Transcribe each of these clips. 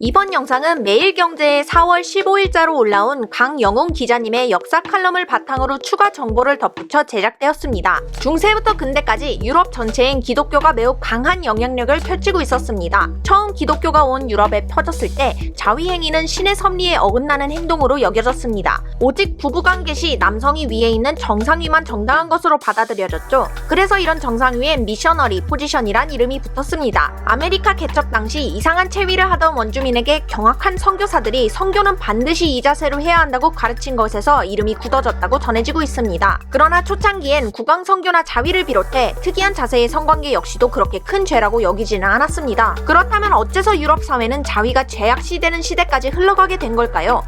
이번 영상은 매일경제의 4월 15일자로 올라온 강영웅 기자님의 역사 칼럼을 바탕으로 추가 정보를 덧붙여 제작되었습니다. 중세부터 근대까지 유럽 전체엔 기독교가 매우 강한 영향력을 펼치고 있었습니다. 처음 기독교가 온 유럽에 퍼졌을 때 자위행위는 신의 섭리에 어긋나는 행동으로 여겨졌습니다. 오직 부부관계 시 남성이 위에 있는 정상위만 정당한 것으로 받아들여졌죠. 그래서 이런 정상위엔 미셔너리 포지션이란 이름이 붙었습니다. 아메리카 개척 당시 이상한 체위를 하던 원주민에게 경악한 선교사들이 선교는 반드시 이 자세로 해야 한다고 가르친 것에서 이름이 굳어졌다고 전해지고 있습니다. 그러나 초창기엔 국왕 선교나 자위를 비롯해 특이한 자세의 성관계 역시도 그렇게 큰 죄라고 여기지는 않았습니다. 그렇다면 어째서 유럽 사회는 자위가 죄악시되는 시대까지 흘러가게 된 걸까요?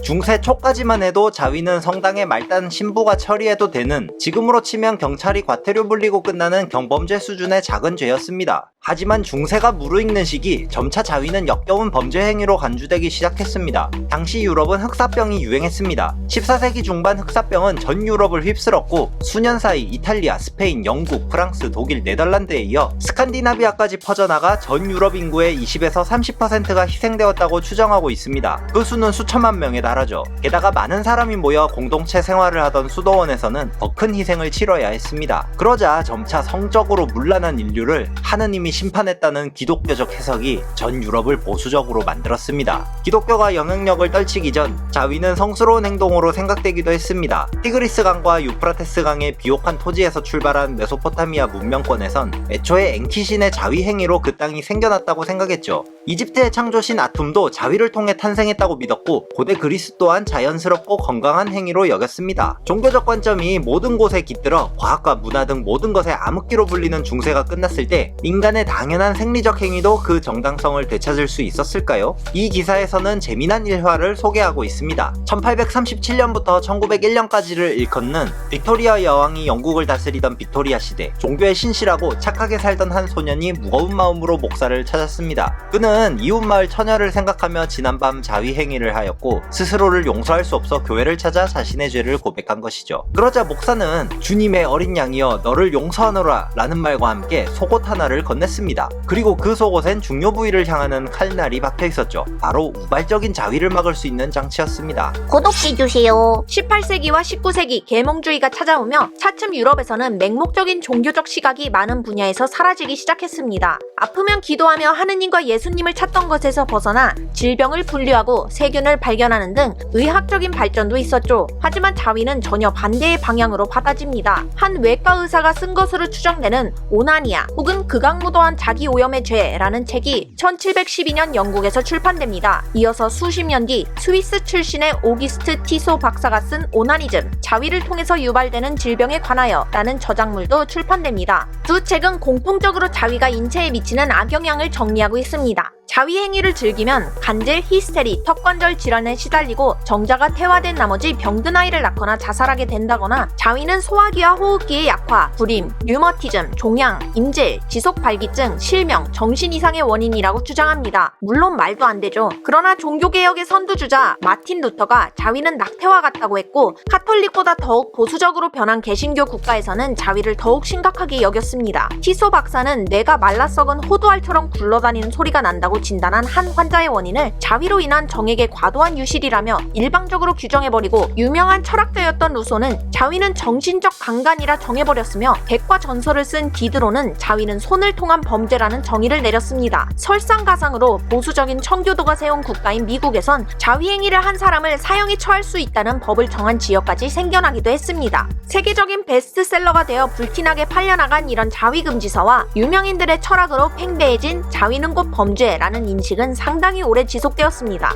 중세 초까지만 해도 자위는 성당의 말단 신부가 처리해도 되는, 지금으로 치면 경찰이 과태료 물리고 끝나는 경범죄 수준의 작은 죄였습니다. 하지만 중세가 무르익는 시기 점차 자위는 역겨운 범죄 행위로 간주되기 시작했습니다. 당시 유럽은 흑사병이 유행했습니다. 14세기 중반 흑사병은 전 유럽을 휩쓸었고 수년 사이 이탈리아, 스페인, 영국, 프랑스, 독일, 네덜란드에 이어 스칸디나비아까지 퍼져나가 전 유럽 인구의 20에서 30%가 희생되었다고 추정하고 있습니다. 그 수는 수천만 명에 달하죠. 게다가 많은 사람이 모여 공동체 생활을 하던 수도원에서는 더 큰 희생을 치러야 했습니다. 그러자 점차 성적으로 문란한 인류를 하느님이 심판했다는 기독교적 해석이 전 유럽을 보수적으로 만들었습니다. 기독교가 영향력을 떨치기 전 자위는 성스러운 행동으로 생각되기도 했습니다. 티그리스 강과 유프라테스 강의 비옥한 토지에서 출발한 메소포타미아 문명권에선 애초에 엔키신의 자위 행위로 그 땅이 생겨났다고 생각했죠. 이집트의 창조신 아툼도 자위를 통해 탄생했다고 믿었고 고대 그리스 또한 자연스럽고 건강한 행위로 여겼습니다. 종교적 관점이 모든 곳에 깃들어 과학과 문화 등 모든 것에 암흑기로 불리는 중세가 끝났을 때 인간의 당연한 생리적 행위도 그 정당성을 되찾을 수 있었을까요? 이 기사에서는 재미난 일화를 소개하고 있습니다. 1837년부터 1901년까지를 일컫는 빅토리아 여왕이 영국을 다스리던 빅토리아 시대, 종교에 신실하고 착하게 살던 한 소년이 무거운 마음으로 목사를 찾았습니다. 그는 이웃마을 처녀를 생각하며 지난밤 자위 행위를 하였고 스스로를 용서할 수 없어 교회를 찾아 자신의 죄를 고백한 것이죠. 그러자 목사는 주님의 어린 양이여 너를 용서하노라 라는 말과 함께 속옷 하나를 건넸습니다. 그리고 그 속옷엔 중요 부위를 향하는 칼날이 박혀 있었죠. 바로 우발적인 자위를 막을 수 있는 장치였습니다. 구독해주세요. 18세기와 19세기 계몽주의가 찾아오며 차츰 유럽에서는 맹목적인 종교적 시각이 많은 분야에서 사라지기 시작했습니다. 아프면 기도하며 하느님과 예수님을 찾던 것에서 벗어나 질병을 분류하고 세균을 발견하는 등 의학적인 발전도 있었죠. 하지만 자위는 전혀 반대의 방향으로 받아집니다. 한 외과 의사가 쓴 것으로 추정되는 오나니아 혹은 극악무도한 자기오염의 죄라는 책이 1712년 영국에서 출판됩니다. 이어서 수십 년 뒤 스위스 출신의 오기스트 티소 박사가 쓴 오나니즘, 자위를 통해서 유발되는 질병에 관하여 라는 저작물도 출판됩니다. 두 책은 공통적으로 자위가 인체에 미치는 악영향을 정리하고 있습니다. 자위 행위를 즐기면 간질, 히스테리, 턱관절 질환에 시달리고 정자가 퇴화된 나머지 병든 아이를 낳거나 자살하게 된다거나 자위는 소화기와 호흡기의 약화, 불임, 류머티즘, 종양, 임질, 지속발기증, 실명, 정신 이상의 원인이라고 주장합니다. 물론 말도 안 되죠. 그러나 종교개혁의 선두주자 마틴 루터가 자위는 낙태와 같다고 했고 카톨릭보다 더욱 보수적으로 변한 개신교 국가에서는 자위를 더욱 심각하게 여겼습니다. 티소 박사는 뇌가 말라썩은 호두알처럼 굴러다니는 소리가 난다고 진단한 한 환자의 원인을 자위로 인한 정액의 과도한 유실이라며 일방적으로 규정해버리고 유명한 철학자였던 루소는 자위는 정신적 강간이라 정해버렸으며 백과전서를 쓴 디드로는 자위는 손을 통한 범죄라는 정의를 내렸습니다. 설상가상으로 보수적인 청교도가 세운 국가인 미국에선 자위 행위를 한 사람을 사형에 처할 수 있다는 법을 정한 지역까지 생겨나기도 했습니다. 세계적인 베스트셀러가 되어 불티나게 팔려나간 이런 자위 금지서와 유명인들의 철학으로 팽배해진 자위는 곧 범죄라는 인식은 상당히 오래 지속되었습니다.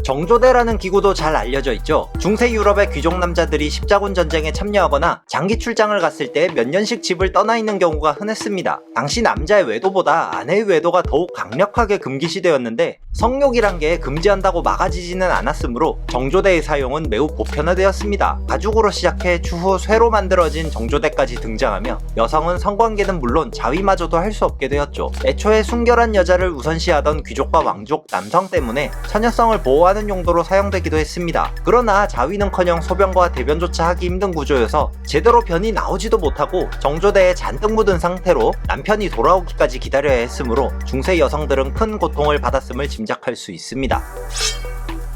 정조대라는 기구도 잘 알려져 있죠. 중세 유럽의 귀족 남자들이 십자군 전쟁에 참여하거나 장기 출장을 갔을 때 몇 년씩 집을 떠나 있는 경우가 흔했습니다. 당시 남자의 외도보다 아내의 외도가 더욱 강력하게 금기시되었는데 성욕이란 게 금지한다고 막아지지는 않았으므로 정조대의 사용은 매우 보편화되었습니다. 가죽으로 시작해 추후 쇠로 만들어진 정조대까지 등장하며 여성은 성관계는 물론 자위마저도 할 수 없게 되었죠. 애초에 순결한 여자를 우선시하던 귀족과 왕족, 남성 때문에 처녀성을 보호하는 보호하는 용도로 사용되기도 했습니다. 그러나 자위는커녕 소변과 대변조차 하기 힘든 구조여서 제대로 변이 나오지도 못하고 정조대에 잔뜩 묻은 상태로 남편이 돌아오기까지 기다려야 했으므로 중세 여성들은 큰 고통을 받았음을 짐작할 수 있습니다.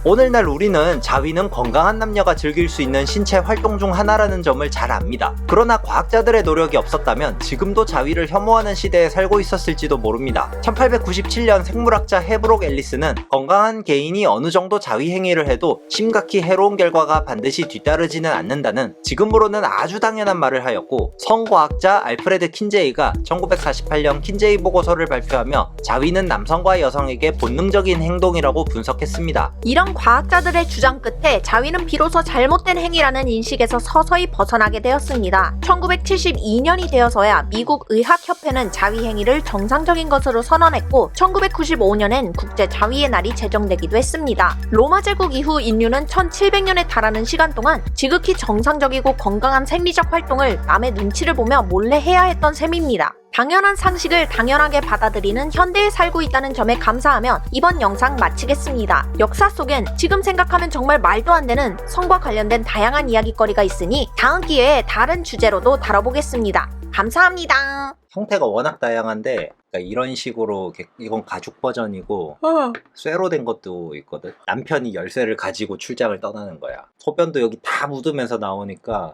오늘날 우리는 자위는 건강한 남녀가 즐길 수 있는 신체 활동 중 하나라는 점을 잘 압니다. 그러나 과학자들의 노력이 없었다면 지금도 자위를 혐오하는 시대에 살고 있었을지도 모릅니다. 1897년 생물학자 헤브록 앨리스는 건강한 개인이 어느 정도 자위 행위를 해도 심각히 해로운 결과가 반드시 뒤따르지는 않는다는 지금으로는 아주 당연한 말을 하였고, 성과학자 알프레드 킨제이가 1948년 킨제이 보고서를 발표하며 자위는 남성과 여성에게 본능적인 행동이라고 분석했습니다. 이런 과학자들의 주장 끝에 자위는 비로소 잘못된 행위라는 인식에서 서서히 벗어나게 되었습니다. 1972년이 되어서야 미국 의학협회는 자위 행위를 정상적인 것으로 선언했고 1995년엔 국제 자위의 날이 제정되기도 했습니다. 로마 제국 이후 인류는 1700년에 달하는 시간 동안 지극히 정상적이고 건강한 생리적 활동을 남의 눈치를 보며 몰래 해야 했던 셈입니다. 당연한 상식을 당연하게 받아들이는 현대에 살고 있다는 점에 감사하며 이번 영상 마치겠습니다. 역사 속엔 지금 생각하면 정말 말도 안 되는 성과 관련된 다양한 이야기거리가 있으니 다음 기회에 다른 주제로도 다뤄보겠습니다. 감사합니다. 형태가 워낙 다양한데, 그러니까 이런 식으로 이건 가죽 버전이고 쇠로 된 것도 있거든. 남편이 열쇠를 가지고 출장을 떠나는 거야. 소변도 여기 다 묻으면서 나오니까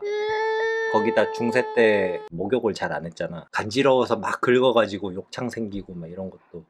거기다 중세 때 목욕을 잘 안 했잖아. 간지러워서 막 긁어가지고 욕창 생기고 막 이런 것도.